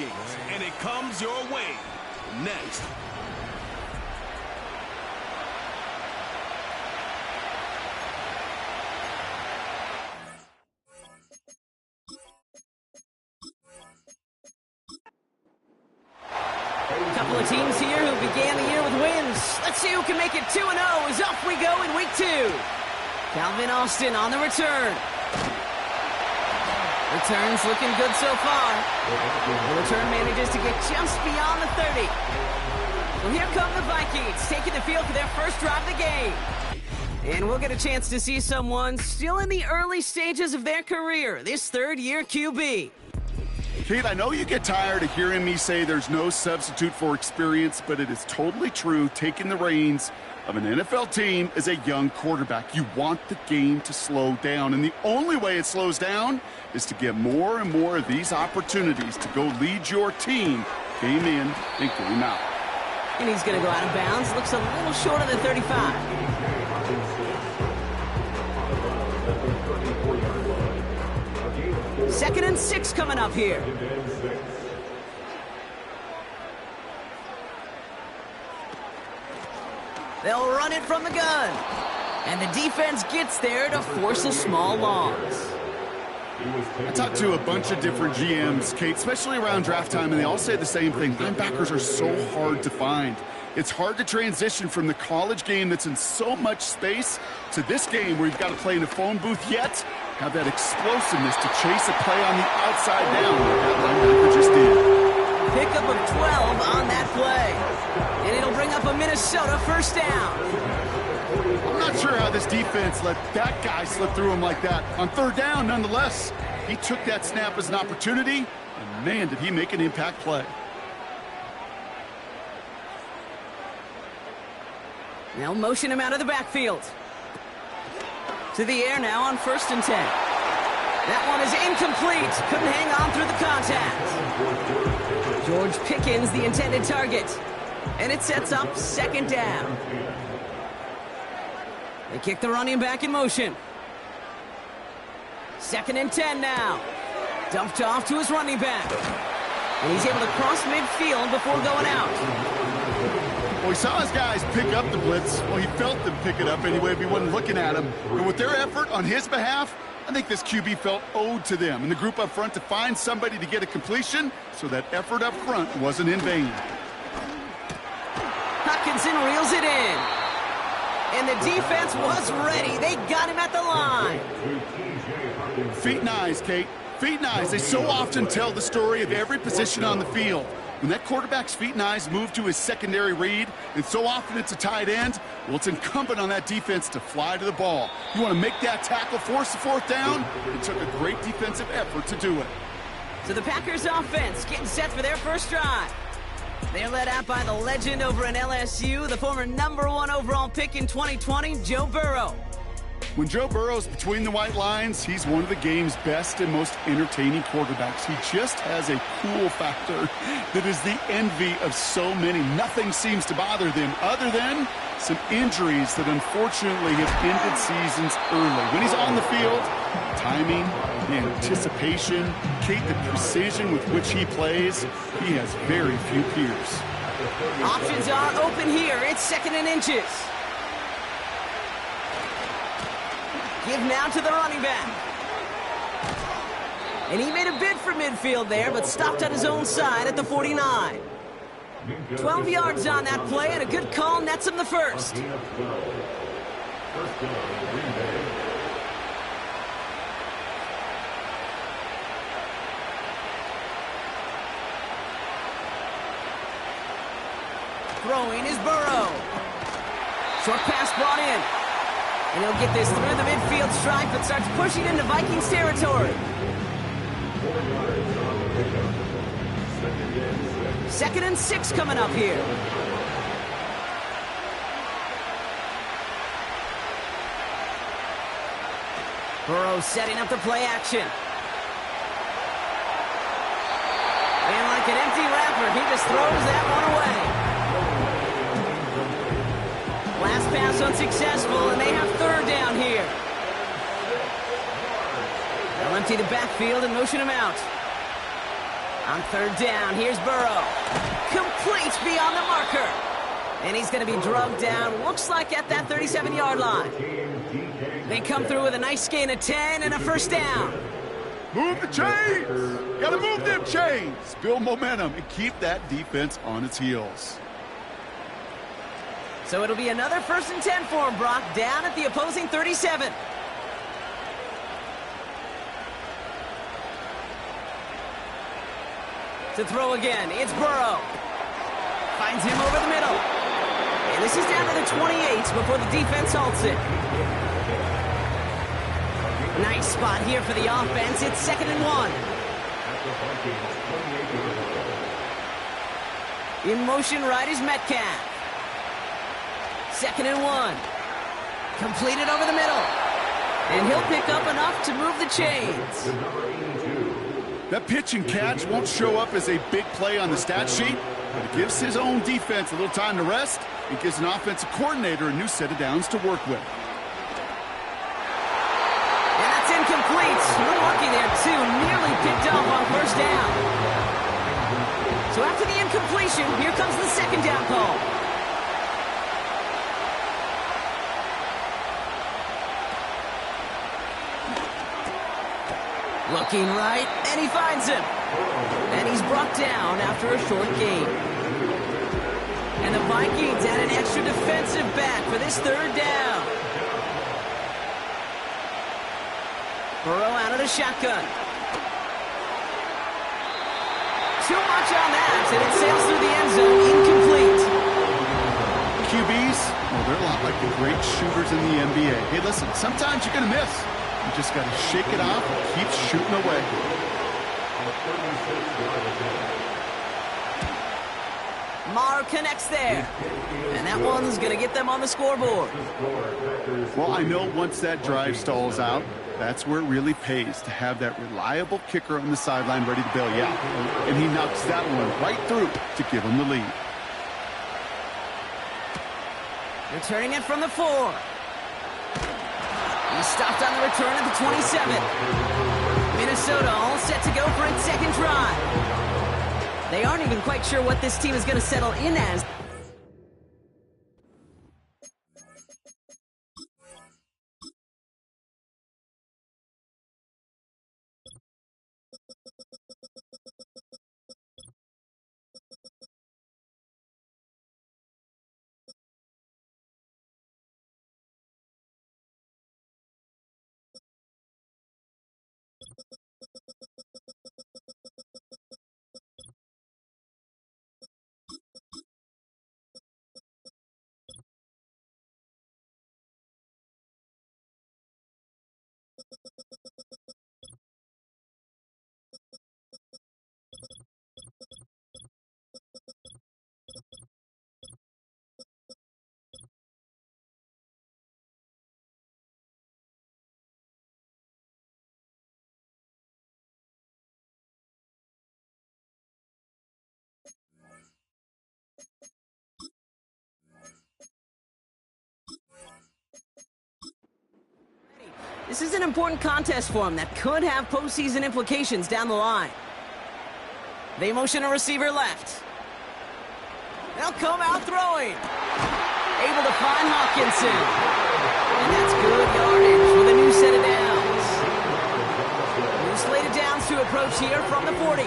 Vikings, and it comes your way next. Couple of teams here who began the year with wins. Let's see who can make it 2-0 as off we go in week 2. Calvin Austin on the return. Returns looking good so far. The return manages to get just beyond the 30. Well, here come the Vikings, taking the field for their first drive of the game. And we'll get a chance to see someone still in the early stages of their career, this third-year QB. Kate, I know you get tired of hearing me say there's no substitute for experience, but it is totally true. Taking the reins of an NFL team as a young quarterback, you want the game to slow down, and the only way it slows down is to get more and more of these opportunities to go lead your team game in and game out. And he's going to go out of bounds. Looks a little short of the 35. Second and 6 coming up here. They'll run it from the gun. And the defense gets there to force a small loss. I talked to a bunch of different GMs, Kate, especially around draft time, and they all say the same thing. Linebackers are so hard to find. It's hard to transition from the college game that's in so much space to this game where you've got to play in a phone booth, yet have that explosiveness to chase a play on the outside down like that linebacker just did. Pickup of 12 on that play. And it'll bring up a Minnesota first down. I'm not sure how this defense let that guy slip through him like that. On third down, nonetheless, he took that snap as an opportunity, and man, did he make an impact play. They'll motion him out of the backfield. To the air now on 1st and 10. That one is incomplete. Couldn't hang on through the contact. George Pickens, the intended target. And it sets up 2nd down. They kick the running back in motion. 2nd and 10 now. Dumped off to his running back. And he's able to cross midfield before going out. Well, he saw his guys pick up the blitz. Well, he felt them pick it up anyway if he wasn't looking at him. And with their effort on his behalf, I think this QB felt owed to them and the group up front to find somebody to get a completion so that effort up front wasn't in vain. Hutchinson reels it in. And the defense was ready. They got him at the line. Feet and eyes, Kate. Feet and eyes. They so often tell the story of every position on the field. When that quarterback's feet and eyes move to his secondary read, and so often it's a tight end, well, it's incumbent on that defense to fly to the ball. You want to make that tackle, force the 4th down? It took a great defensive effort to do it. So the Packers offense getting set for their first drive. They're led out by the legend over in LSU, the former #1 overall pick in 2020, Joe Burrow. When Joe Burrow's between the white lines, he's one of the game's best and most entertaining quarterbacks. He just has a cool factor that is the envy of so many. Nothing seems to bother them other than some injuries that unfortunately have ended seasons early. When he's on the field, timing, the anticipation, Kate, the precision with which he plays, he has very few peers. Options are open here. It's 2nd and inches. Give now to the running back. And he made a bid for midfield there, but stopped on his own side at the 49. 12 yards on that play, and a good call nets him the first. Throwing is Burrow. Short pass brought in. And he'll get this through the midfield stripe, but starts pushing into Vikings territory. 2nd and 6 coming up here. Burrow setting up the play action. And like an empty wrapper, he just throws that one away. Last pass unsuccessful, and they have 3rd down here. They'll empty the backfield and motion him out. On third down, here's Burrow. Complete beyond the marker. And he's going to be drugged down, looks like at that 37-yard line. They come through with a nice gain of 10 and a first down. Move the chains! Gotta move them chains! Build momentum and keep that defense on its heels. So it'll be another 1st and 10 for him, Brock, down at the opposing 37. To throw again, it's Burrow. Finds him over the middle. And this is down to the 28 before the defense halts it. Nice spot here for the offense. It's 2nd and 1. In motion right is Metcalf. 2nd and 1. Completed over the middle. And he'll pick up enough to move the chains. That pitch and catch won't show up as a big play on the stat sheet, but it gives his own defense a little time to rest. It gives an offensive coordinator a new set of downs to work with. And that's incomplete. Lucky there, too. Nearly picked off on first down. So after the incompletion, here comes the 2nd down call. Looking right, and he finds him. And he's brought down after a short gain. And the Vikings add an extra defensive back for this 3rd down. Burrow out of the shotgun. Too much on that, and it sails through the end zone, incomplete. QBs, well, they're a lot like the great shooters in the NBA. Hey, listen, sometimes you're going to miss. You just got to shake it off and keep shooting away. Marr connects there. And that one's going to get them on the scoreboard. Well, I know once that drive stalls out, that's where it really pays to have that reliable kicker on the sideline ready to bail you out. And he knocks that one right through to give him the lead. Returning it from the 4. He stopped on the return at the 27. Minnesota all set to go for its 2nd drive. They aren't even quite sure what this team is going to settle in as. This is an important contest for them that could have postseason implications down the line. They motion a receiver left. They'll come out throwing. Able to find Hawkinson. And that's good yardage with a new set of downs. New slate of downs to approach here from the 40.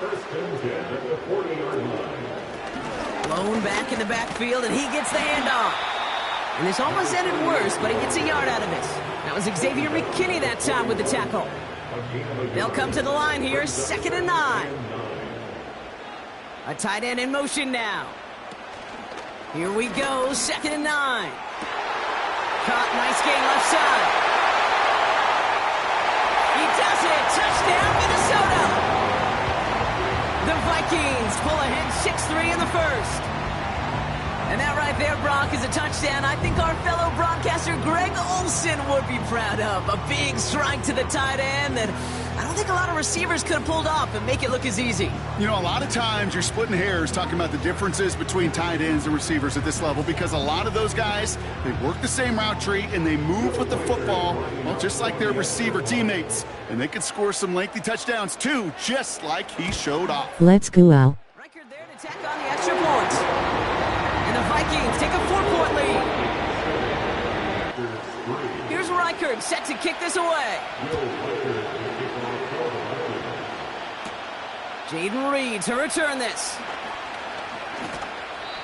First and 10 at the 40-yard line. Blown back in the backfield, and he gets the handoff. And this almost ended worse, but he gets a yard out of it. That was Xavier McKinney that time with the tackle. They'll come to the line here, 2nd and 9. A tight end in motion now. Here we go, 2nd and 9. Caught, nice gain left side. He does it, touchdown Minnesota. The Vikings pull ahead 6-3 in the first. And that right there, Brock, is a touchdown I think our fellow broadcaster Greg Olson would be proud of. A big strike to the tight end that I don't think a lot of receivers could have pulled off and make it look as easy. You know, a lot of times you're splitting hairs talking about the differences between tight ends and receivers at this level because a lot of those guys, they work the same route tree and they move with the football, well, just like their receiver teammates. And they can score some lengthy touchdowns too, just like he showed off. Let's go out. Record there to tack on the extra points. And the Vikings take a 4-point lead. Here's Reichert set to kick this away. Jaden Reed to return this.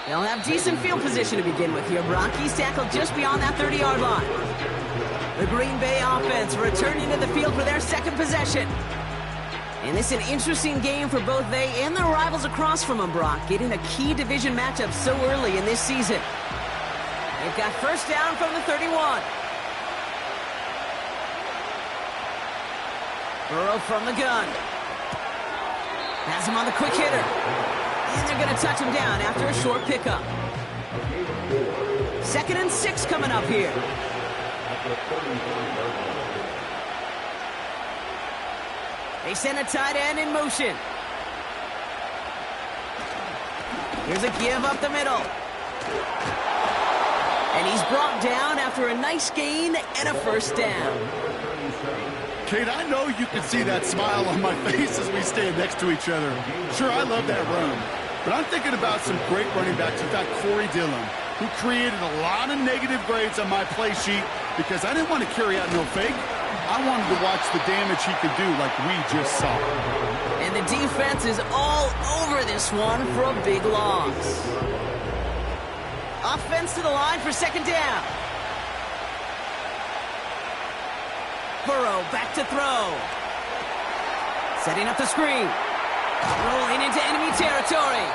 They'll have decent field position to begin with here. Brock, he's tackled just beyond that 30-yard line. The Green Bay offense returning to the field for their second possession. And this is an interesting game for both they and their rivals across from them, Brock, getting a key division matchup so early in this season. They've got first down from the 31. Burrow from the gun. Has him on the quick hitter. And they're going to touch him down after a short pickup. 2nd and 6 coming up here. They send a tight end in motion. Here's a give up the middle. And he's brought down after a nice gain and a first down. Kate, I know you can see that smile on my face as we stand next to each other. Sure, I love that run. But I'm thinking about some great running backs. We've got Corey Dillon, who created a lot of negative grades on my play sheet because I didn't want to carry out no fake. I wanted to watch the damage he could do like we just saw. And the defense is all over this one for a big loss. Offense to the line for 2nd down. Burrow back to throw. Setting up the screen. Rolling into enemy territory.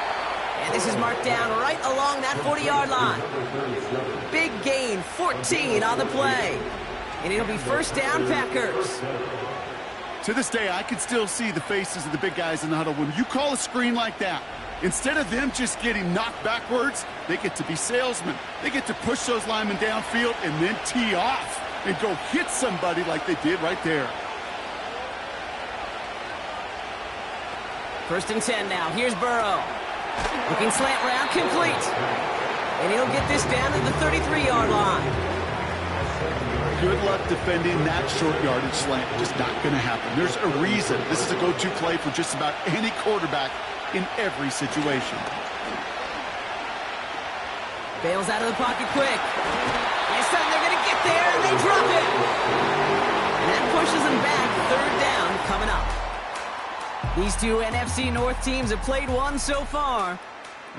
And this is marked down right along that 40-yard line. Big gain, 14 on the play. And it'll be first down, Packers. To this day, I can still see the faces of the big guys in the huddle. When you call a screen like that, instead of them just getting knocked backwards, they get to be salesmen. They get to push those linemen downfield and then tee off and go hit somebody like they did right there. 1st and 10 now. Here's Burrow. Looking slant route, complete. And he'll get this down to the 33-yard line. Good luck defending that short yardage slant. Just not going to happen. There's a reason. This is a go-to play for just about any quarterback in every situation. Bails out of the pocket quick. This time they're going to get there, and they drop it. And that pushes them back. 3rd down coming up. These two NFC North teams have played one so far.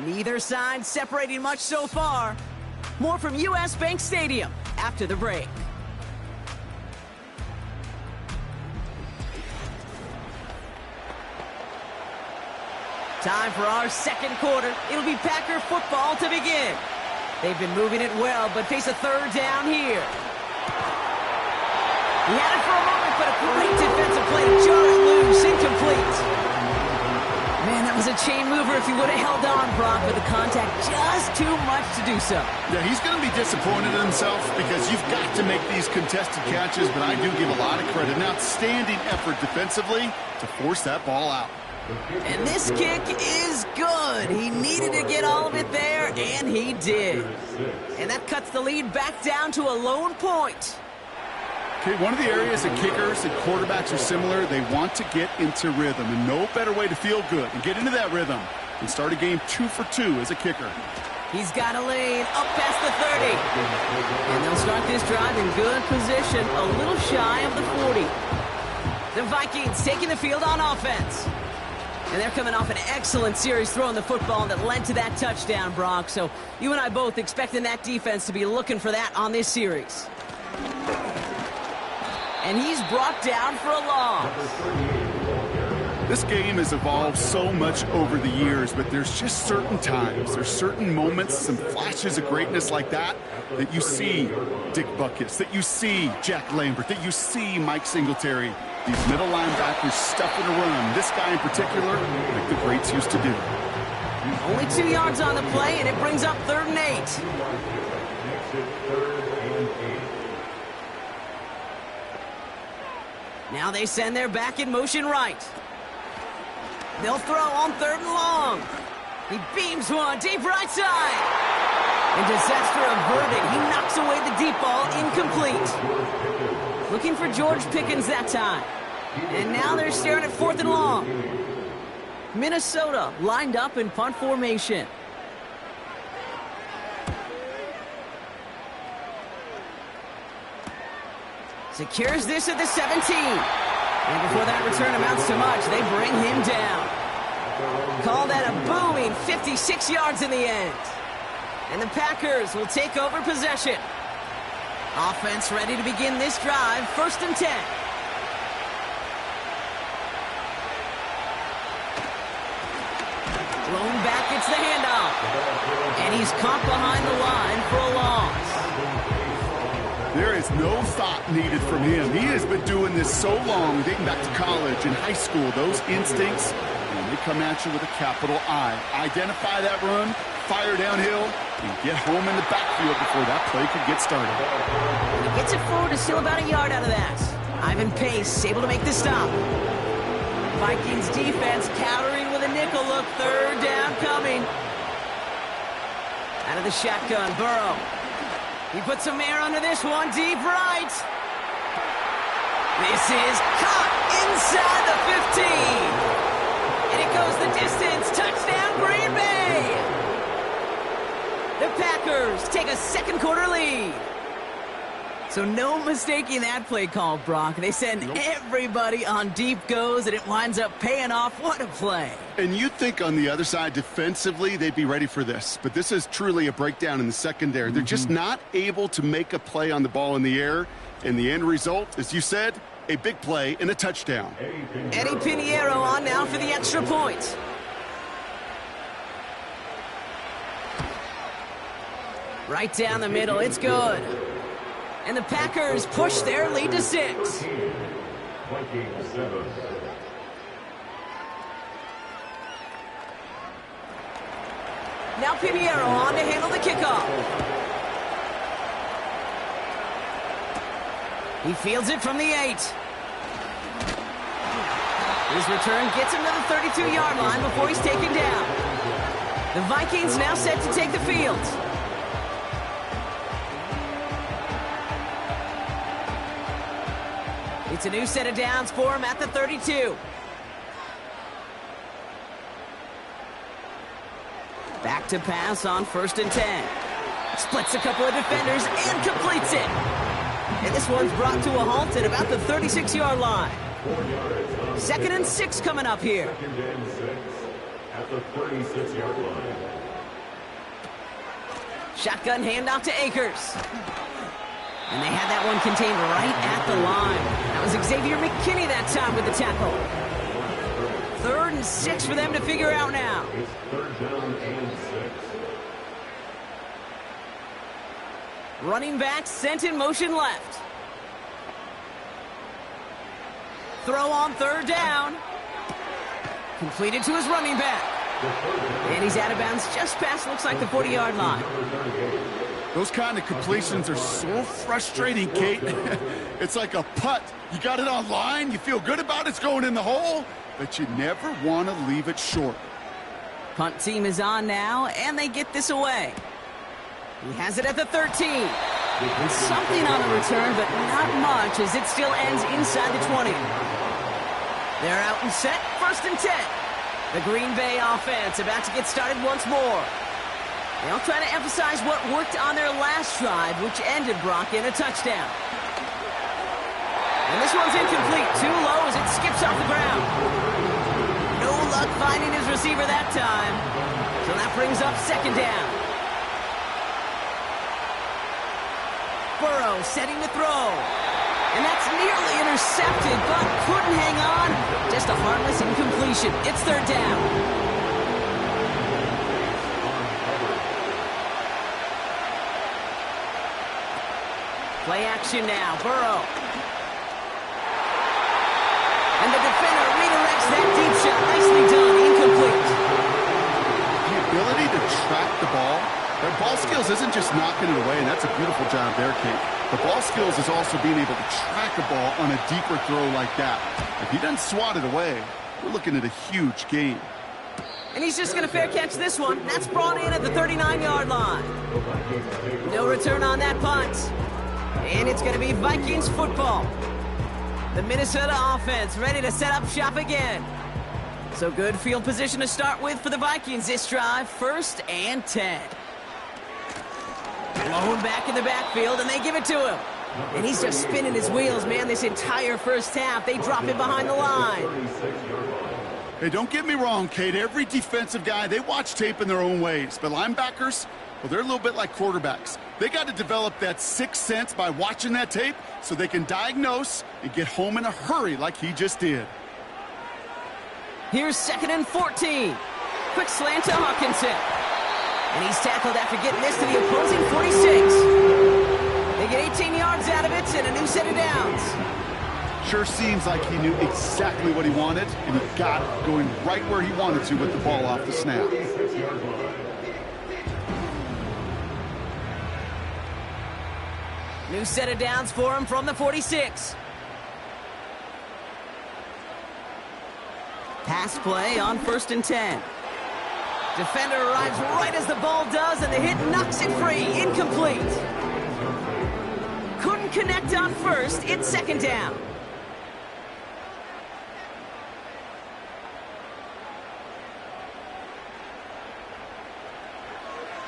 Neither side separating much so far. More from U.S. Bank Stadium after the break. Time for our 2nd quarter. It'll be Packer football to begin. They've been moving it well, but face a 3rd down here. He had it for a moment, but a great defensive play to jar it loose, incomplete. Man, that was a chain mover if he would have held on, Brock, but the contact just too much to do so. Yeah, he's going to be disappointed in himself because you've got to make these contested catches, but I do give a lot of credit. An outstanding effort defensively to force that ball out. And this kick is good. He needed to get all of it there, and he did. And that cuts the lead back down to a lone point. Okay, one of the areas that kickers and quarterbacks are similar, they want to get into rhythm, and no better way to feel good and get into that rhythm than start a game 2 for 2 as a kicker. He's got a lane up past the 30. And they'll start this drive in good position, a little shy of the 40. The Vikings taking the field on offense. And they're coming off an excellent series throwing the football that led to that touchdown, Brock. So you and I both expecting that defense to be looking for that on this series. And he's brought down for a loss. This game has evolved so much over the years, but there's just certain times, there's certain moments, some flashes of greatness like that you see Dick Butkus, that you see Jack Lambert, that you see Mike Singletary. These middle linebackers stuffing a run. This guy in particular, like the greats used to do. Only 2 yards on the play, and it brings up 3rd and 8. Next is 3rd and 8. Now they send their back in motion right. They'll throw on 3rd and long. He beams one deep right side. And disaster averted. He knocks away the deep ball, incomplete. Looking for George Pickens that time. And now they're staring at 4th and long. Minnesota lined up in punt formation. Secures this at the 17. And before that return amounts to much, they bring him down. Call that a booming 56 yards in the end. And the Packers will take over possession. Offense ready to begin this drive, 1st and 10. Thrown back, it's the handoff. And he's caught behind the line for a loss. There is no thought needed from him. He has been doing this so long, dating back to college and high school. Those instincts, and they come at you with a capital I. Identify that run, fire downhill, and get home in the backfield before that play could get started. He gets it forward to still about a yard out of that. Ivan Pace able to make the stop. Vikings defense countering with a nickel look. 3rd down coming. Out of the shotgun, Burrow. He puts some air under this one, deep right. This is caught inside the 15. And it goes the distance. Touchdown, Green Bay. The Packers take a 2nd quarter lead. So no mistaking that play call, Brock. They send everybody on deep goes, and it winds up paying off. What a play. And you'd think on the other side, defensively, they'd be ready for this. But this is truly a breakdown in the secondary. They're just not able to make a play on the ball in the air. And the end result, as you said, a big play and a touchdown. Eddie Pinheiro on now for the extra point. Right down the middle, it's good. And the Packers push their lead to 6. Vikings 7. Now Pinheiro on to handle the kickoff. He fields it from the 8. His return gets him to the 32-yard line before he's taken down. The Vikings now set to take the field. It's a new set of downs for him at the 32. Back to pass on 1st and 10. Splits a couple of defenders and completes it. And this one's brought to a halt at about the 36-yard line. 2nd and 6 coming up here. 2nd and 6 at the 36-yard line. Shotgun handoff to Akers. And they had that one contained right at the line. That was Xavier McKinney that time with the tackle. 3rd and 6 for them to figure out now. It's 3rd down and 6. Running back sent in motion left. Throw on 3rd down. Completed to his running back. And he's out of bounds just past, looks like, the 40-yard line. Those kind of completions are so frustrating, Kate. It's like a putt. You got it on line, you feel good about it's going in the hole, but you never want to leave it short. Punt team is on now, and they get this away. He has it at the 13. And something on the return, but not much, as it still ends inside the 20. They're out and set, 1st and 10. The Green Bay offense about to get started once more. They'll try to emphasize what worked on their last drive, which ended, Brock, in a touchdown. And this one's incomplete. Too low as it skips off the ground. No luck finding his receiver that time. So that brings up 2nd down. Burrow setting to throw. And that's nearly intercepted, but couldn't hang on. Just a harmless incompletion. It's 3rd down. Play action now, Burrow. And the defender redirects that deep shot. Nicely done, incomplete. just knocking it away, and that's a beautiful job there, Kate. The ball skills is also being able to track a ball on a deeper throw like that. If he doesn't swat it away, we're looking at a huge gain. And he's just going to fair catch this one. That's brought in at the 39-yard line. No return on that punt. And it's going to be Vikings football. The Minnesota offense ready to set up shop again. So good field position to start with for the Vikings this drive. 1st and 10. Blown back in the backfield, and they give it to him. And he's just spinning his wheels, man, this entire first half. They drop him behind the line. Hey, don't get me wrong, Kate. Every defensive guy, they watch tape in their own ways. But linebackers, well, they're a little bit like quarterbacks. They got to develop that sixth sense by watching that tape so they can diagnose and get home in a hurry like he just did. Here's 2nd and 14. Quick slant to Hawkinson. And he's tackled after getting this to the opposing 46. They get 18 yards out of it and a new set of downs. Sure seems like he knew exactly what he wanted, and he got it going right where he wanted to with the ball off the snap. New set of downs for him from the 46. Pass play on 1st and 10. Defender arrives right as the ball does, and the hit knocks it free. Incomplete. Couldn't connect on 1st. It's 2nd down.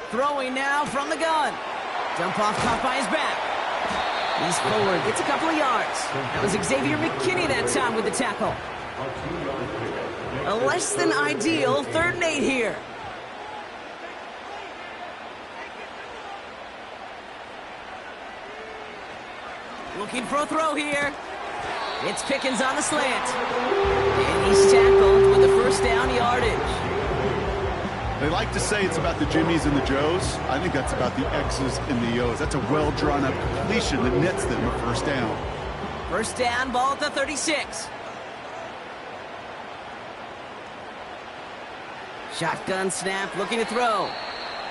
Throwing now from the gun. Dump off caught by his back. He's forward. Gets a couple of yards. That was Xavier McKinney that time with the tackle. A less than ideal 3rd and 8 here. Looking for a throw here. It's Pickens on the slant. And he's tackled with the 1st down yardage. They like to say it's about the Jimmies and the Joes. I think that's about the X's and the O's. That's a well-drawn-up completion that nets them a 1st down. 1st down, ball at the 36. Shotgun snap, looking to throw.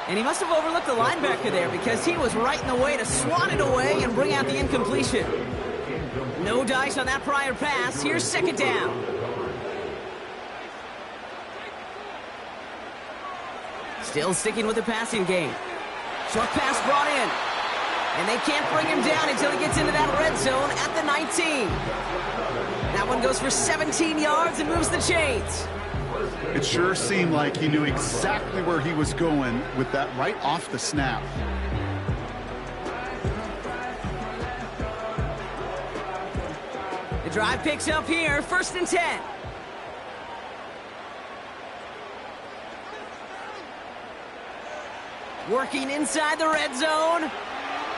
And he must have overlooked the linebacker there because he was right in the way to swat it away and bring out the incompletion. No dice on that prior pass. Here's 2nd down. Still sticking with the passing game. Short pass brought in. And they can't bring him down until he gets into that red zone at the 19. That one goes for 17 yards and moves the chains. It sure seemed like he knew exactly where he was going with that right off the snap. The drive picks up here, 1st and 10. Working inside the red zone.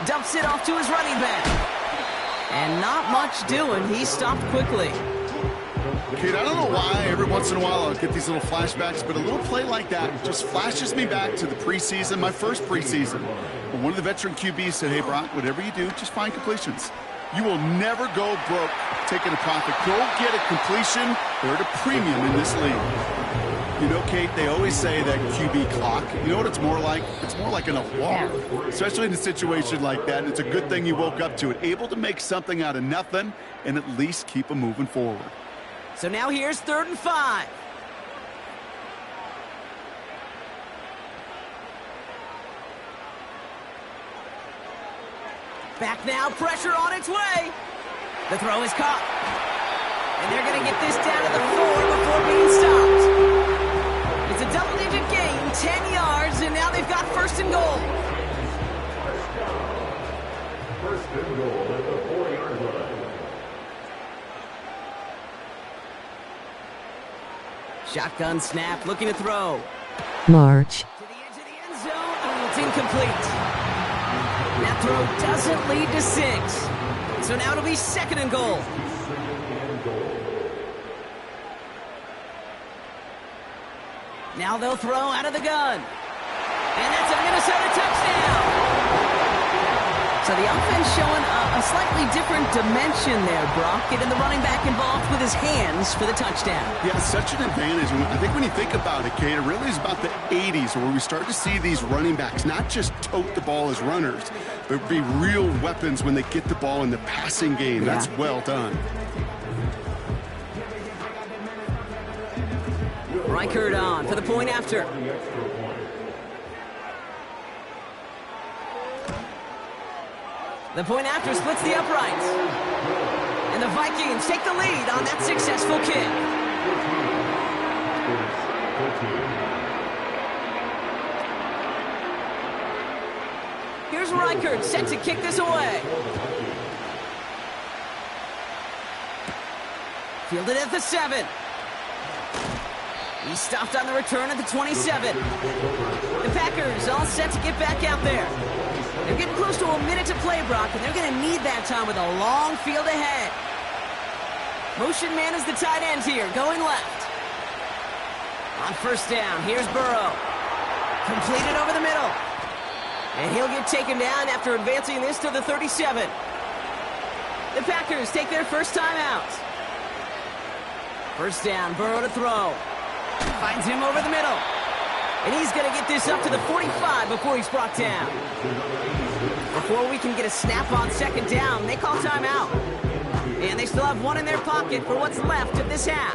Dumps it off to his running back. And not much doing. He stopped quickly. Kate, I don't know why every once in a while I'll get these little flashbacks, but a little play like that just flashes me back to the preseason, my first preseason. When one of the veteran QBs said, hey, Brock, whatever you do, just find completions. You will never go broke taking a profit. Go get a completion. They're at a premium in this league. You know, Kate, they always say that QB clock. You know what it's more like? It's more like an alarm, especially in a situation like that. And it's a good thing you woke up to it. Able to make something out of nothing and at least keep them moving forward. So now here's 3rd and 5. Back now, pressure on its way. The throw is caught. And they're going to get this down to the 4 before being stopped. It's a double-digit gain, 10 yards, and now they've got 1st and goal. 1st and goal at the 4-yard line. Shotgun snap, looking to throw. March. To the edge of the end zone. Oh, it's incomplete. That throw doesn't lead to 6. So now it'll be 2nd and goal. Now they'll throw out of the gun. And that's a Minnesota touchdown. So the offense showing a slightly different dimension there, Brock, getting the running back involved with his hands for the touchdown. Yeah, such an advantage. And I think when you think about it, Kate, it really is about the 80s where we start to see these running backs not just tote the ball as runners, but be real weapons when they get the ball in the passing game. Yeah. That's well done. Reichert on for the point after. The point after splits the uprights. And the Vikings take the lead on that successful kick. Here's Reichert set to kick this away. Fielded at the 7. He stopped on the return at the 27. The Packers all set to get back out there. They're getting close to a minute to play, Brock, and they're going to need that time with a long field ahead. Motion man is the tight end here, going left. On first down, here's Burrow. Completed over the middle. And he'll get taken down after advancing this to the 37. The Packers take their first time out. First down, Burrow to throw. Finds him over the middle. And he's going to get this up to the 45 before he's brought down. Before we can get a snap on second down, they call timeout. And they still have one in their pocket for what's left of this half.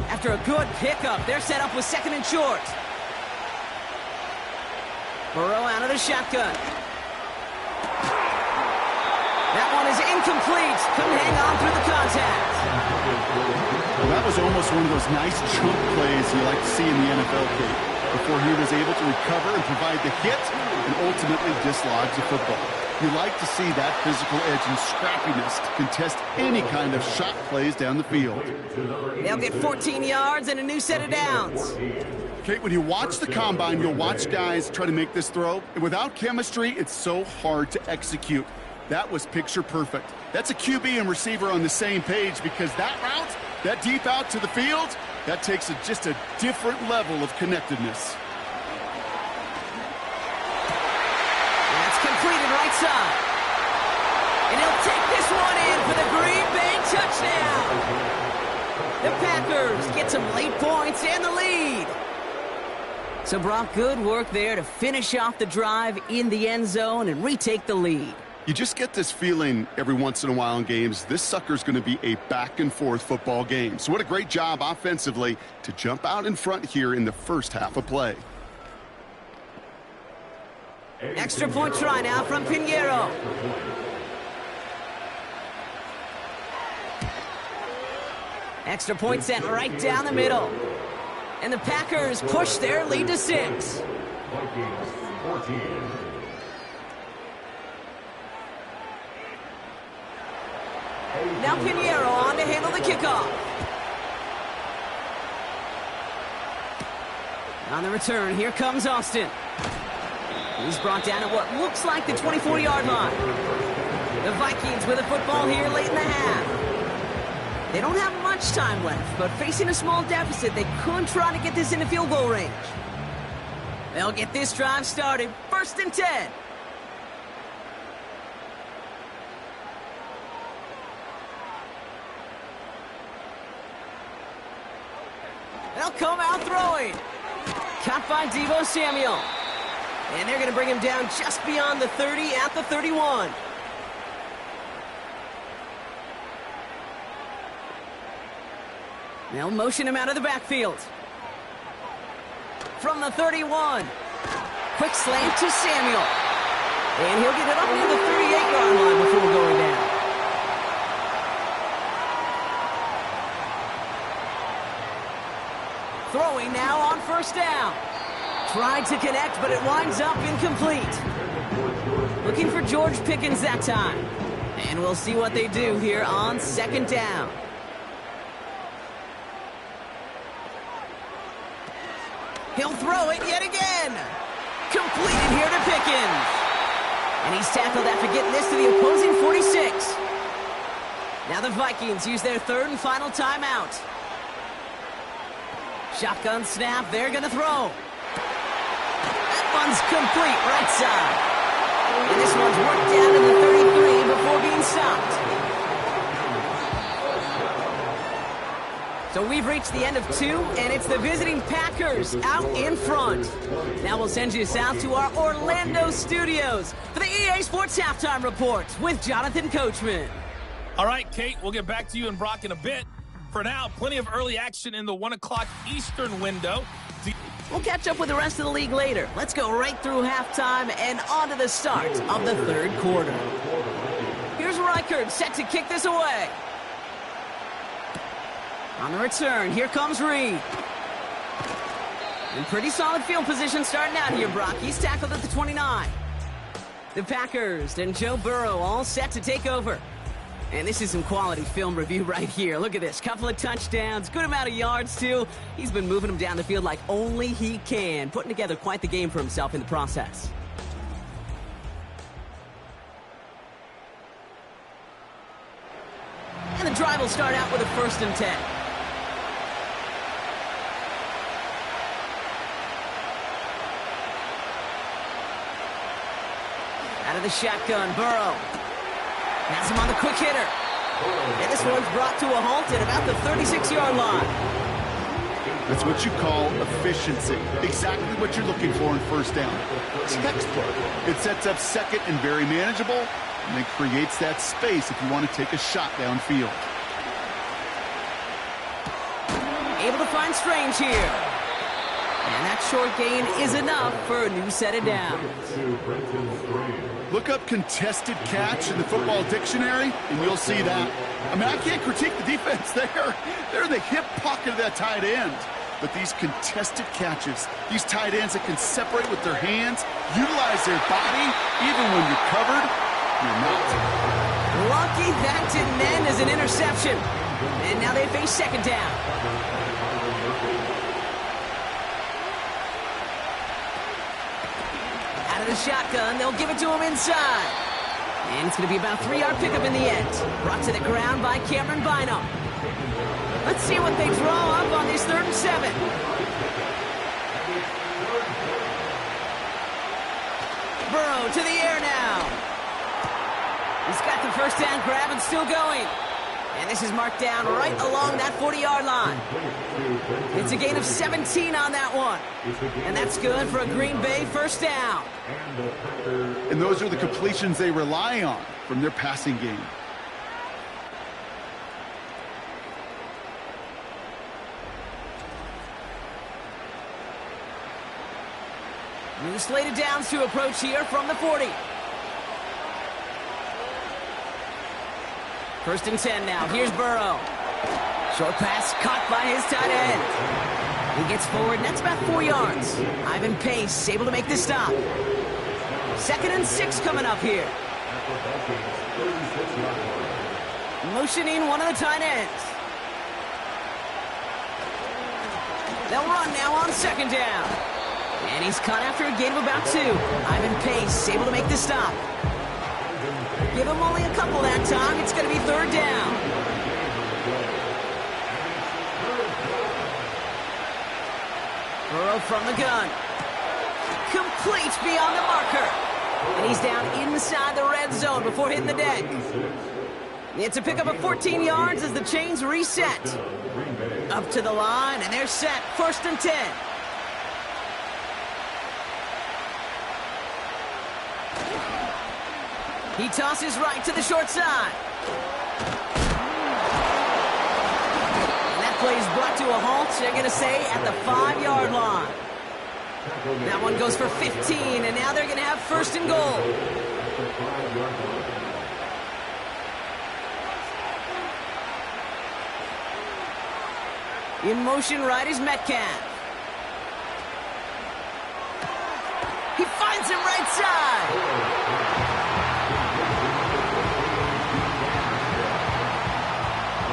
After a good pickup, they're set up with second and short. Burrow out of the shotgun. That one is incomplete. Couldn't hang on through the contact. Well, that was almost one of those nice chunk plays you like to see in the NFL, Kate, before he was able to recover and provide the hit and ultimately dislodge the football. You like to see that physical edge and scrappiness to contest any kind of shot plays down the field. They'll get 14 yards and a new set of downs. Kate, when you watch the combine, you'll watch guys try to make this throw, and without chemistry, it's so hard to execute. That was picture perfect. That's a QB and receiver on the same page because that route, that deep out to the field, that takes just a different level of connectedness. That's completed right side. And he'll take this one in for the Green Bay touchdown. The Packers get some late points and the lead. So Brock, good work there to finish off the drive in the end zone and retake the lead. You just get this feeling every once in a while in games, this sucker's going to be a back-and-forth football game. So what a great job offensively to jump out in front here in the first half of play. Extra point try now from Pinheiro. Extra point sent right down the middle. And the Packers push their lead to 6. Vikings 14. Now Pinheiro on to handle the kickoff. On the return, here comes Austin. He's brought down at what looks like the 24-yard line. The Vikings with the football here late in the half. They don't have much time left, but facing a small deficit, they could try to get this into field goal range. They'll get this drive started. 1st and 10. They'll come out throwing. Caught by Deebo Samuel. And they're going to bring him down just beyond the 30 at the 31. They'll motion him out of the backfield. From the 31. Quick slant to Samuel. And he'll get it up near the 38-yard line before going down. Throwing now on 1st down. Tried to connect, but it winds up incomplete. Looking for George Pickens that time. And we'll see what they do here on 2nd down. He'll throw it yet again. Completed here to Pickens. And he's tackled after getting this to the opposing 46. Now the Vikings use their 3rd and final timeout. Shotgun snap, they're going to throw. That one's complete right side. And this one's worked down to the 33 before being stopped. So we've reached the end of 2, and it's the visiting Packers out in front. Now we'll send you south to our Orlando studios for the EA Sports Halftime Report with Jonathan Coachman. All right, Kate, we'll get back to you and Brock in a bit. For now, plenty of early action in the 1 o'clock Eastern window. We'll catch up with the rest of the league later. Let's go right through halftime and on to the start of the third quarter. Here's Reichert set to kick this away. On the return, here comes Reed. In pretty solid field position starting out here, Brock. He's tackled at the 29. The Packers and Joe Burrow all set to take over. And this is some quality film review right here. Look at this. Couple of touchdowns, good amount of yards, too. He's been moving them down the field like only he can, putting together quite the game for himself in the process. And the drive will start out with a 1st and 10. Out of the shotgun, Burrow. Has him on the quick hitter. And this one's brought to a halt at about the 36-yard line. That's what you call efficiency. Exactly what you're looking for in 1st down. Textbook. It sets up 2nd and very manageable, and it creates that space if you want to take a shot downfield. Able to find Strange here. And that short gain is enough for a new set of downs. Look up contested catch in the football dictionary, and you'll see that. I mean, I can't critique the defense there. They're in the hip pocket of that tight end. But these contested catches, these tight ends that can separate with their hands, utilize their body, even when you're covered, you're not. Lucky that didn't end as an interception. And now they face 2nd down. Out of the shotgun, they'll give it to him inside. And it's going to be about a 3-yard pickup in the end. Brought to the ground by Cameron Bynum. Let's see what they draw up on this 3rd and 7. Burrow to the air now. He's got the 1st down grab and still going. And this is marked down right along that 40-yard line. It's a gain of 17 on that one. And that's good for a Green Bay 1st down. And those are the completions they rely on from their passing game. New slate of downs to approach here from the 40. 1st and 10 now. Here's Burrow. Short pass caught by his tight end. He gets forward, and that's about 4 yards. Ivan Pace able to make the stop. 2nd and 6 coming up here. Motioning one of the tight ends. They'll run now on 2nd down. And he's caught after a gain of about 2. Ivan Pace able to make the stop. Give him only a couple that time. It's going to be 3rd down. Burrow from the gun. Complete beyond the marker. And he's down inside the red zone before hitting the deck. It's a pickup of 14 yards as the chains reset. Up to the line, and they're set. 1st and 10. He tosses right to the short side. And that play is brought to a halt, they're going to say, at the 5-yard line. That one goes for 15, and now they're going to have 1st and goal. In motion right is Metcalf. He finds him right side.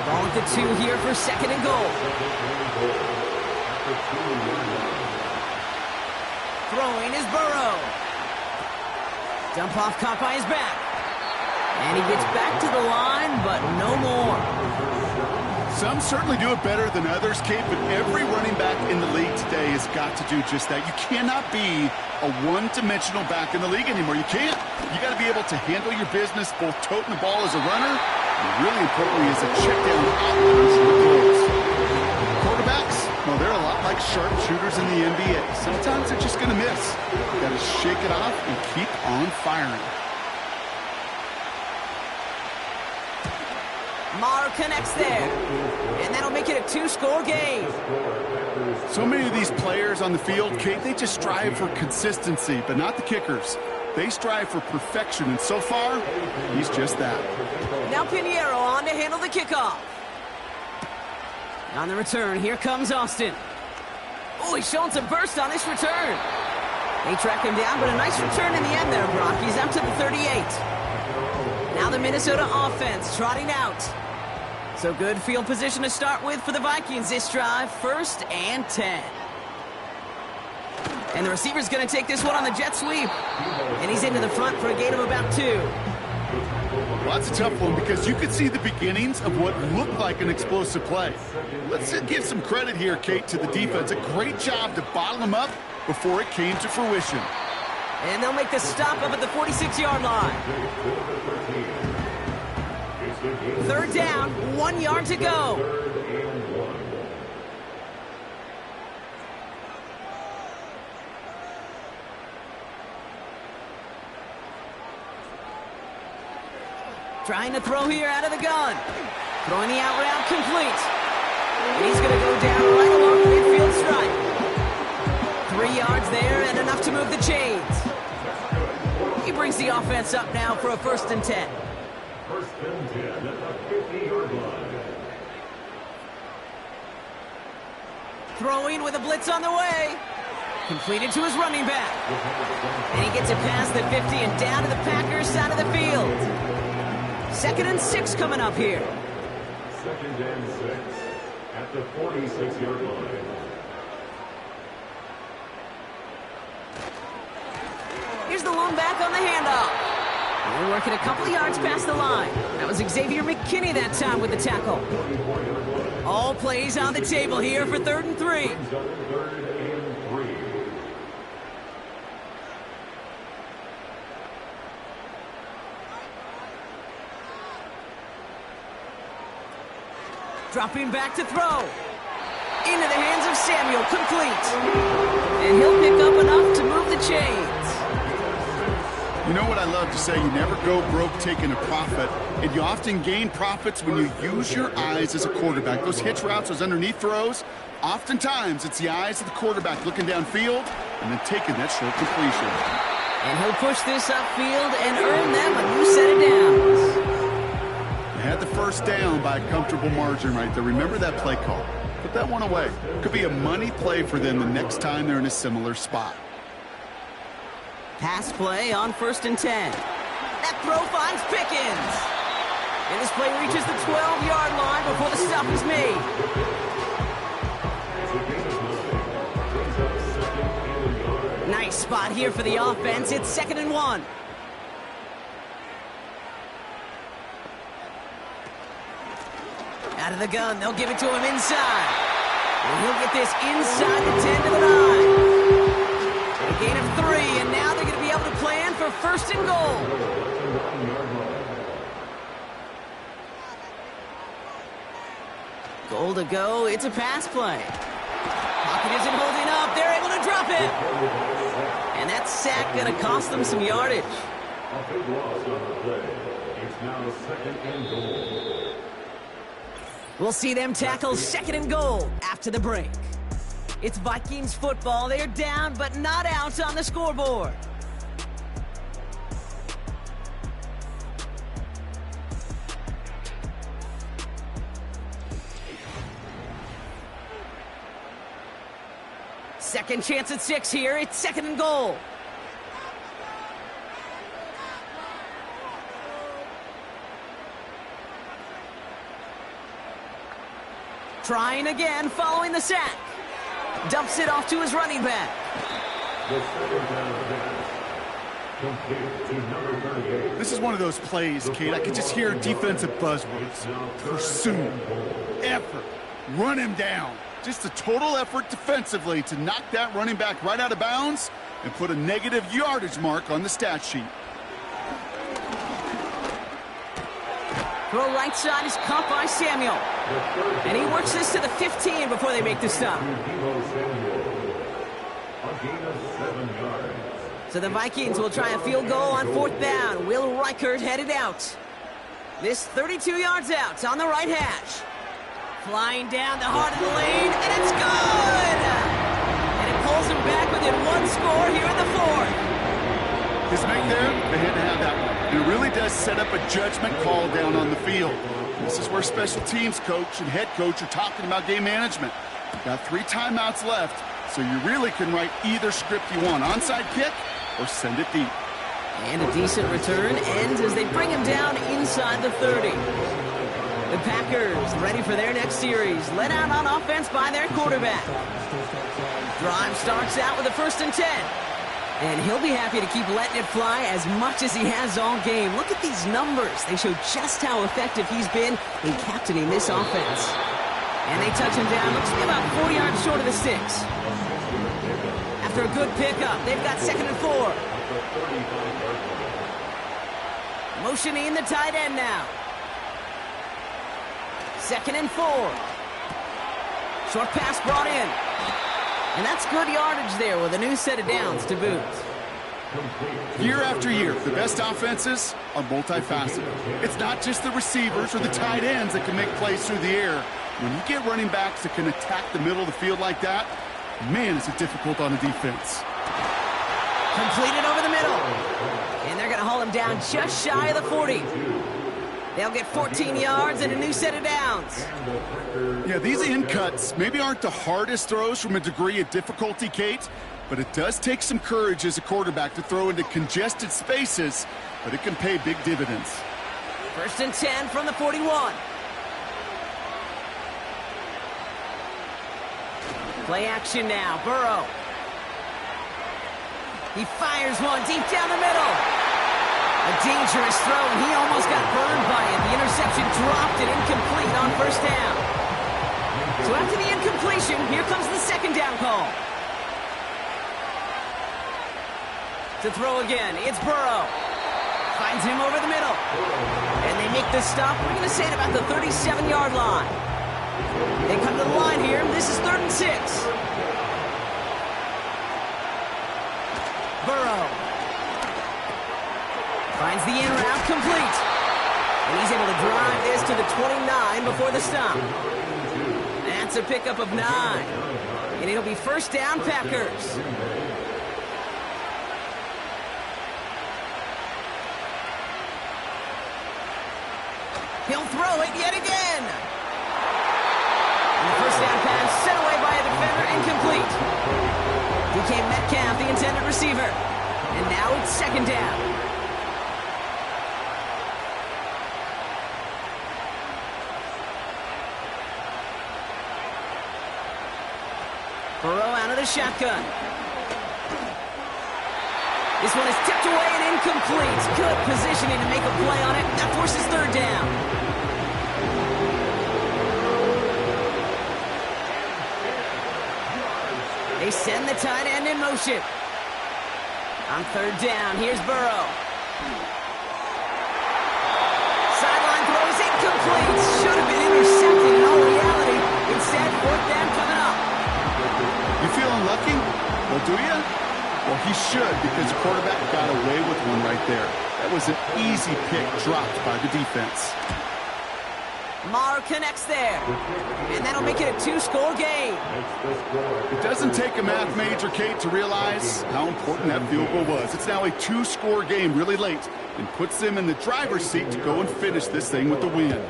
Ball at the 2 here for 2nd and goal. Throwing is Burrow. Dump off caught by his back. And he gets back to the line, but no more. Some certainly do it better than others, Kate, but every running back in the league today has got to do just that. You cannot be a one-dimensional back in the league anymore. You can't. You got to be able to handle your business, both toting the ball as a runner, and really importantly as a check-down outlet on short throws. Quarterbacks, well, they're a lot like sharpshooters in the NBA. Sometimes they're just going to miss. You got to shake it off and keep on firing. Maher connects there, and that'll make it a 2-score game. So many of these players on the field, Kate, they just strive for consistency, but not the kickers. They strive for perfection, and so far, he's just that. Now Pinheiro on to handle the kickoff. On the return, here comes Austin. Oh, he's showing some burst on this return. They track him down, but a nice return in the end there, Brock. He's up to the 38. Now the Minnesota offense trotting out. So good field position to start with for the Vikings this drive. 1st and 10. And the receiver's going to take this one on the jet sweep. And he's into the front for a gain of about 2. Well, that's a tough one because you could see the beginnings of what looked like an explosive play. Let's give some credit here, Kate, to the defense. A great job to bottle them up before it came to fruition. And they'll make the stop up at the 46-yard line. 3rd down, 1 yard to go. Trying to throw here out of the gun. Throwing the out route complete. And he's going to go down right along the midfield stripe. 3 yards there and enough to move the chains. He brings the offense up now for a 1st and 10. 1st and 10 at the 50-yard line. Throwing with a blitz on the way. Completed to his running back. And he gets it past the 50 and down to the Packers side of the field. 2nd and 6 coming up here. 2nd and 6 at the 46-yard line. Here's the lone back on the handoff. They're working a couple of yards past the line. That was Xavier McKinney that time with the tackle. All plays on the table here for 3rd and 3. 3rd and 3. Dropping back to throw. Into the hands of Samuel, complete. And he'll pick up enough to move the chains. You know what I love to say? You never go broke taking a profit, and you often gain profits when you use your eyes as a quarterback. Those hitch routes, those underneath throws, oftentimes it's the eyes of the quarterback looking downfield and then taking that short completion. And he'll push this upfield and earn them a new set of downs. They had the 1st down by a comfortable margin right there. Remember that play call. Put that one away. Could be a money play for them the next time they're in a similar spot. Pass play on 1st and 10. That throw finds Pickens. And this play reaches the 12-yard line before the stop is made. Nice spot here for the offense. It's 2nd and 1. Out of the gun, they'll give it to him inside. And he'll get this inside the 10 to the 9. A gain of 3, and now they're going to be able to plan for 1st and goal. Goal to go. It's a pass play. Pocket isn't holding up. They're able to drop it. And that sack going to cost them some yardage. A big loss on the play. It's now 2nd and goal. We'll see them tackle 2nd and goal after the break. It's Vikings football. They're down, but not out on the scoreboard. Second chance at 6 here. It's 2nd and goal. Trying again following the sack. Dumps it off to his running back. The 2nd down pass. Complete to number 38. This is one of those plays, Kate. I could just hear defensive buzzwords. Pursue, effort, run him down. Just a total effort defensively to knock that running back right out of bounds and put a negative yardage mark on the stat sheet. Throw right side is caught by Samuel. And he works this to the 15 before they make the stop. So the Vikings will try a field goal on 4th down. Will Reichert headed out. This 32 yards out on the right hash. Flying down the heart of the lane, and it's good! And it pulls him back within 1 score here in the 4th. His make there, they had to have that one. It really does set up a judgment call down on the field. This is where special teams coach and head coach are talking about game management. You've got 3 timeouts left, so you really can write either script you want. Onside kick or send it deep. And a decent return ends as they bring him down inside the 30. The Packers ready for their next series, led out on offense by their quarterback. Drive starts out with a 1st and 10. And he'll be happy to keep letting it fly as much as he has all game. Look at these numbers. They show just how effective he's been in captaining this offense. And they touch him down. Looks to be about 4 yards short of the sticks. After a good pickup, they've got 2nd and 4. Motioning the tight end now. 2nd and 4. Short pass brought in. And that's good yardage there with a new set of downs to boot. Year after year, the best offenses are multifaceted. It's not just the receivers or the tight ends that can make plays through the air. When you get running backs that can attack the middle of the field like that, man, is it difficult on a defense. Completed over the middle. And they're going to haul him down just shy of the 40. They'll get 14 yards and a new set of downs. Yeah, these in cuts maybe aren't the hardest throws from a degree of difficulty, Kate, but it does take some courage as a quarterback to throw into congested spaces, but it can pay big dividends. 1st and 10 from the 41. Play action now, Burrow. He fires one deep down the middle. A dangerous throw, and he almost got burned by it. The interception dropped it incomplete on 1st down. So after the incompletion, here comes the 2nd down call. To throw again, it's Burrow. Finds him over the middle. And they make the stop, we're going to say at about the 37-yard line. They come to the line here. This is 3rd and 6. Burrow. Finds the in route complete. And he's able to drive this to the 29 before the stop. That's a pickup of 9. And it'll be 1st down, Packers. He'll throw it yet again. And the 1st down pass sent away by a defender, incomplete. DK Metcalf, the intended receiver. And now it's 2nd down. Burrow out of the shotgun. This one is tipped away and incomplete. Good positioning to make a play on it. That forces 3rd down. They send the tight end in motion. On 3rd down, here's Burrow. Sideline throw is incomplete. Should have been intercepted in all reality. Instead, 4th down coming up. You feeling lucky? Well, do you? Well, he should, because the quarterback got away with one right there. That was an easy pick dropped by the defense. Maher connects there. And that'll make it a 2-score game. It doesn't take a math major, Kate, to realize how important that field goal was. It's now a 2-score game really late and puts them in the driver's seat to go and finish this thing with the win.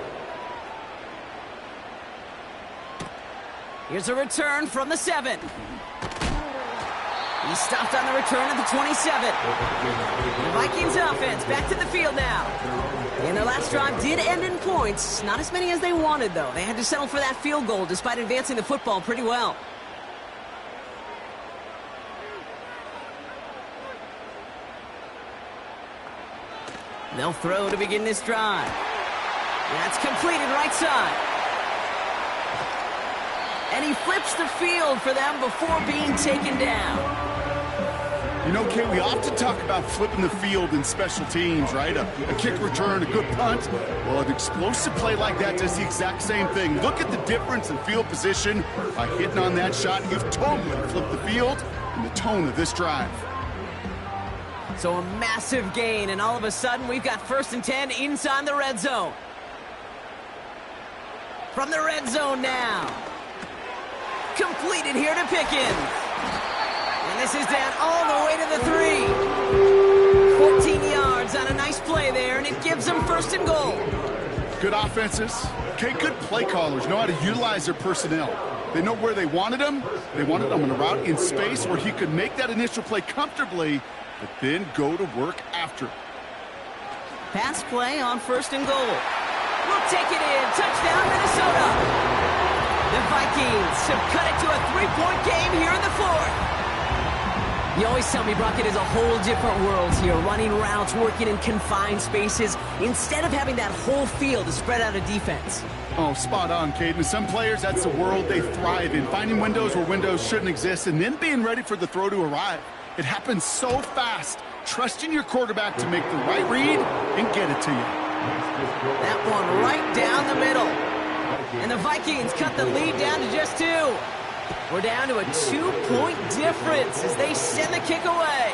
Here's a return from the 7. He stopped on the return at the 27. The Vikings offense back to the field now. And their last drive did end in points. Not as many as they wanted, though. They had to settle for that field goal despite advancing the football pretty well. They'll throw to begin this drive. That's completed right side. And he flips the field for them before being taken down. You know, Kate, we often talk about flipping the field in special teams, right? A kick return, a good punt. Well, an explosive play like that does the exact same thing. Look at the difference in field position. By hitting on that shot, you've totally flipped the field and the tone of this drive. So a massive gain, and all of a sudden, we've got 1st and 10 inside the red zone. From the red zone now. Completed here to Pickens. And this is down all the way to the 3. 14 yards on a nice play there, and it gives them 1st and goal. Good offenses. Okay, good play callers know how to utilize their personnel. They know where they wanted them. They wanted them on a route in space where he could make that initial play comfortably, but then go to work after. Pass play on 1st and goal. We'll take it in. Touchdown, Minnesota. The Vikings have cut it to a 3-point game here in the 4th. You always tell me, Brock, it is a whole different world here, running routes, working in confined spaces, instead of having that whole field to spread out a defense. Oh, spot on, Caden. Some players, that's the world they thrive in, finding windows where windows shouldn't exist, and then being ready for the throw to arrive. It happens so fast. Trusting your quarterback to make the right read and get it to you. That one right down the middle. And the Vikings cut the lead down to just 2. We're down to a 2-point difference as they send the kick away.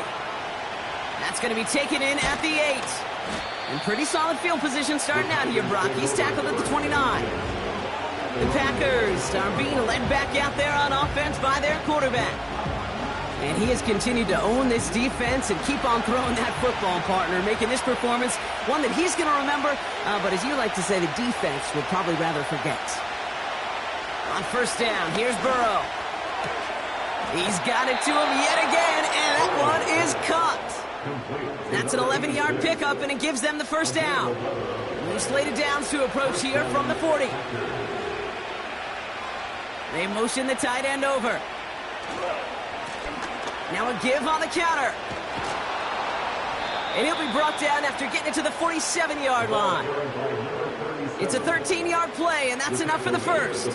That's going to be taken in at the 8. And pretty solid field position starting out here, Brock. He's tackled at the 29. The Packers are being led back out there on offense by their quarterback. And he has continued to own this defense and keep on throwing that football, partner, making this performance one that he's going to remember, but as you like to say, the defense would probably rather forget. On 1st down, here's Burrow. He's got it to him yet again, and that one is caught. That's an 11-yard pickup, and it gives them the 1st down. New slated downs to approach here from the 40. They motion the tight end over. Now a give on the counter. And he'll be brought down after getting it to the 47-yard line. It's a 13-yard play, and that's enough for the 1st.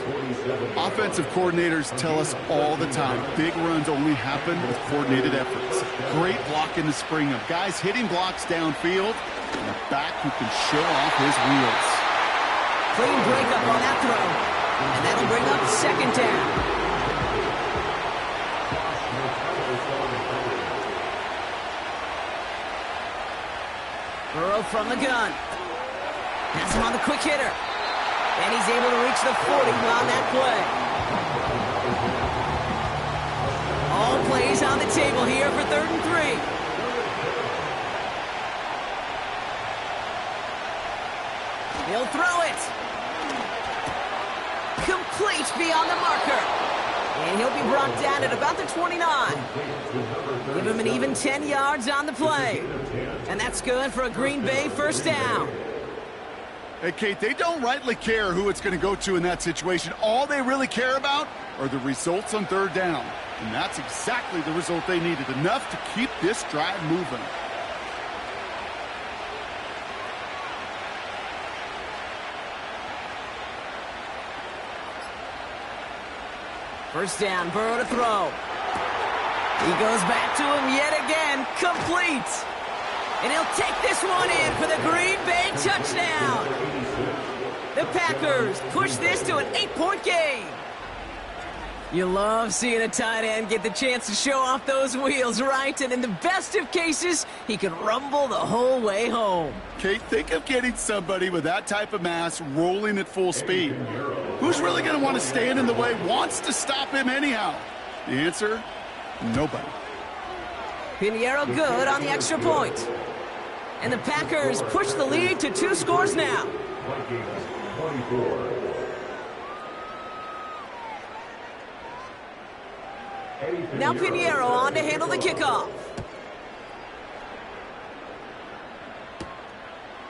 Offensive coordinators tell us all the time, big runs only happen with coordinated efforts. Great block in the spring of guys hitting blocks downfield, and a back who can show off his wheels. Clean breakup on that throw, and that'll bring up 2nd down. Burrow from the gun. Has him on the quick hitter. And he's able to reach the 40 on that play. All plays on the table here for 3rd and 3. He'll throw it. Complete beyond the marker. And he'll be brought down at about the 29. Give him an even 10 yards on the play. And that's good for a Green Bay 1st down. Hey, Kate, they don't rightly care who it's going to go to in that situation. All they really care about are the results on 3rd down. And that's exactly the result they needed, enough to keep this drive moving. First down, Burrow to throw. He goes back to him yet again, complete. And he'll take this one in for the Green Bay touchdown. The Packers push this to an 8-point game. You love seeing a tight end get the chance to show off those wheels, right? And in the best of cases, he can rumble the whole way home. Kate, think of getting somebody with that type of mass rolling at full speed. Who's really going to want to stand in the way, wants to stop him anyhow? The answer, nobody. Pinheiro good on the extra point. And the Packers push the lead to 2 scores now. Vikings 24. Now Pinheiro on to handle the kickoff.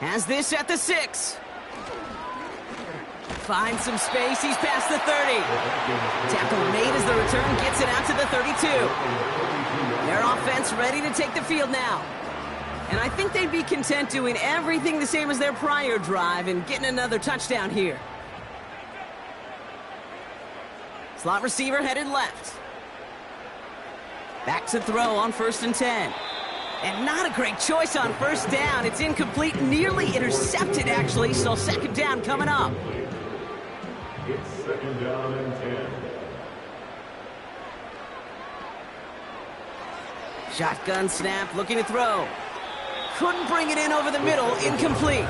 Has this at the 6. Finds some space. He's past the 30. Tackle made as the return gets it out to the 32. Their offense ready to take the field now. And I think they'd be content doing everything the same as their prior drive and getting another touchdown here. Slot receiver headed left. Back to throw on 1st and 10. And not a great choice on 1st down. It's incomplete, nearly intercepted, actually. So 2nd down coming up. It's 2nd down and 10. Shotgun snap, looking to throw. Couldn't bring it in over the middle, incomplete.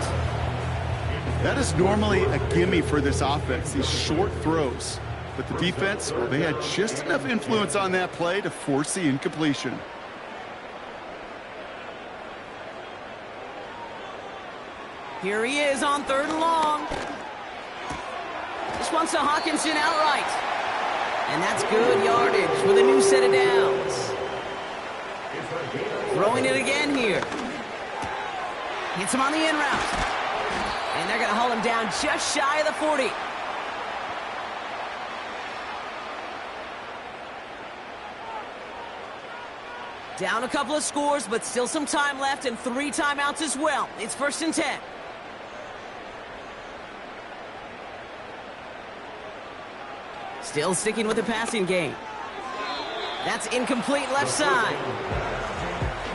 That is normally a gimme for this offense, these short throws. But the defense, well, they had just enough influence on that play to force the incompletion. Here he is on 3rd and long. This one's to Hawkinson outright. And that's good yardage with a new set of downs. Throwing it again here. Hits him on the in route. And they're going to haul him down just shy of the 40. Down a couple of scores, but still some time left and 3 timeouts as well. It's 1st and 10. Still sticking with the passing game. That's incomplete left side.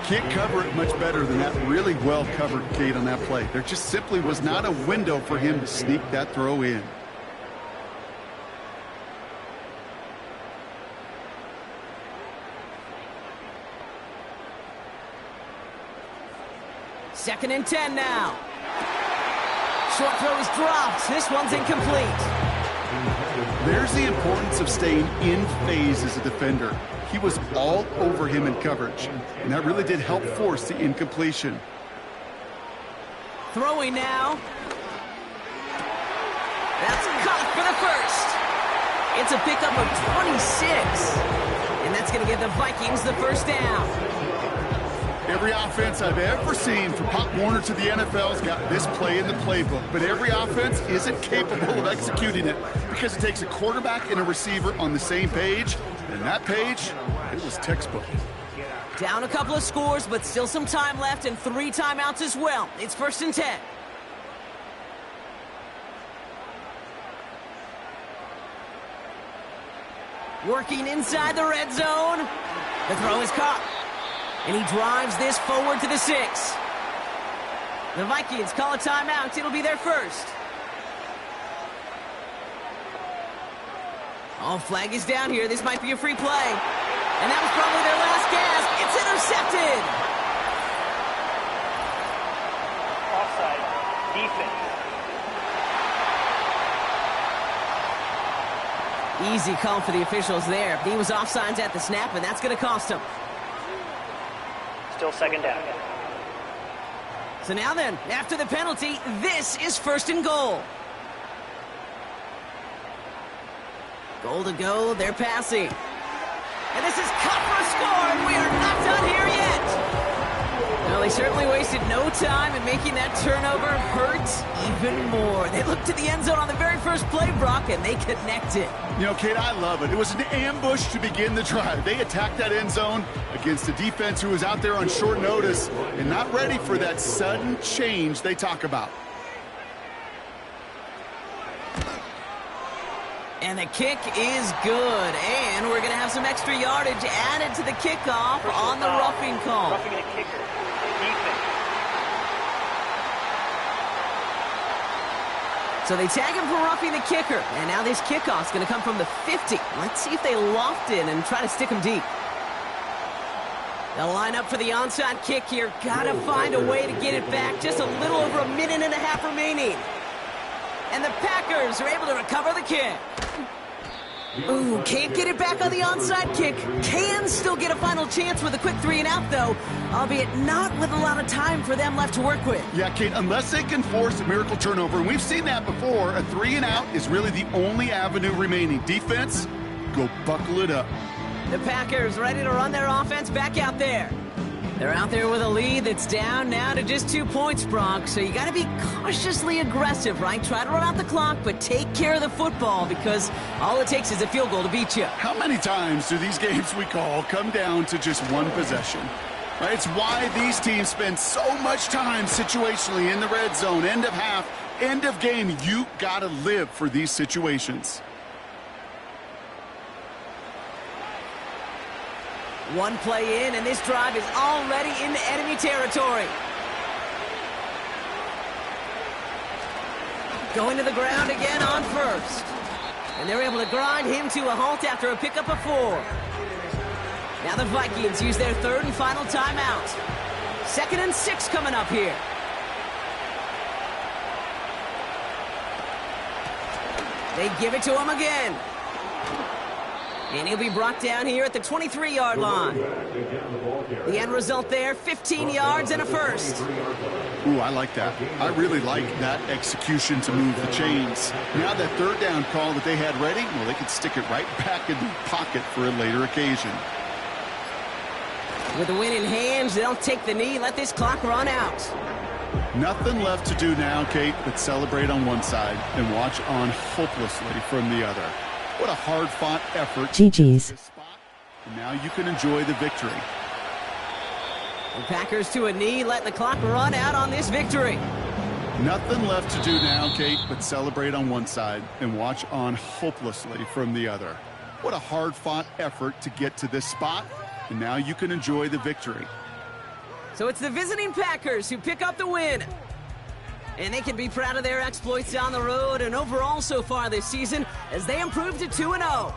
Can't cover it much better than that really well-covered gate on that play. There just simply was not a window for him to sneak that throw in. Second and 10 now. Short throw is dropped. This one's incomplete. There's the importance of staying in phase as a defender. He was all over him in coverage, and that really did help force the incompletion. Throwing now. That's caught for the first. It's a pickup of 26. And that's going to give the Vikings the 1st down. Every offense I've ever seen from Pop Warner to the NFL's got this play in the playbook, but every offense isn't capable of executing it because it takes a quarterback and a receiver on the same page, and that page, it was textbook. Down a couple of scores, but still some time left and 3 timeouts as well. It's 1st and 10. Working inside the red zone. The throw is caught. And he drives this forward to the 6. The Vikings call a timeout. It'll be their first. Oh, flag is down here. This might be a free play. And that was probably their last gasp. It's intercepted. Offside. Defense. Easy call for the officials there. He was offsides at the snap, and that's going to cost him. Still 2nd down. So now then, after the penalty, this is 1st and goal. Goal to go, they're passing. And this is cut for a score, and we are not done here yet. Well, they certainly wasted no time in making that turnover hurt even more. They looked to the end zone on the very first play, Brock, and they connected. You know, Kate, I love it. It was an ambush to begin the drive. They attacked that end zone against a defense who was out there on short notice and not ready for that sudden change they talk about. And the kick is good. And we're going to have some extra yardage added to the kickoff on the roughing call. Roughing the kicker. Defense. So they tag him for roughing the kicker. And now this kickoff's going to come from the 50. Let's see if they loft in and try to stick him deep. They'll line up for the onside kick here. Got to find a way to get it back. Just a little over a minute and a half remaining. And the Packers are able to recover the kick. Ooh, can't get it back on the onside kick. Can still get a final chance with a quick 3 and out, though, albeit not with a lot of time for them left to work with. Yeah, Kate, unless they can force a miracle turnover, and we've seen that before, a 3 and out is really the only avenue remaining. Defense, go buckle it up. The Packers ready to run their offense back out there. They're out there with a lead that's down now to just 2 points, Brock. So you got to be cautiously aggressive, right? Try to run out the clock, but take care of the football because all it takes is a field goal to beat you. How many times do these games we call come down to just one possession? Right, it's why these teams spend so much time situationally in the red zone. End of half, end of game. You got to live for these situations. One play in, and this drive is already into enemy territory. Going to the ground again on first. And they're able to grind him to a halt after a pickup of 4. Now the Vikings use their third and final timeout. 2nd and 6 coming up here. They give it to him again. And he'll be brought down here at the 23-yard line. The end result there, 15 yards and a first. Ooh, I like that. I really like that execution to move the chains. Now that third down call that they had ready, well, they could stick it right back in the pocket for a later occasion. With the win in hands, they'll take the knee, let this clock run out. Nothing left to do now, Kate, but celebrate on one side and watch on hopelessly from the other. What a hard-fought effort. GG's. And now you can enjoy the victory. The Packers to a knee, letting the clock run out on this victory. Nothing left to do now, Kate, but celebrate on one side and watch on hopelessly from the other. What a hard-fought effort to get to this spot, and now you can enjoy the victory. So it's the visiting Packers who pick up the win. And they can be proud of their exploits on the road and overall so far this season as they improve to 2-0.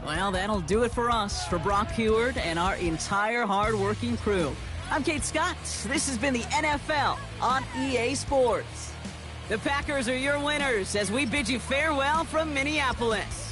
Well, that'll do it for us, for Brock Heward and our entire hard-working crew. I'm Kate Scott. This has been the NFL on EA Sports. The Packers are your winners as we bid you farewell from Minneapolis.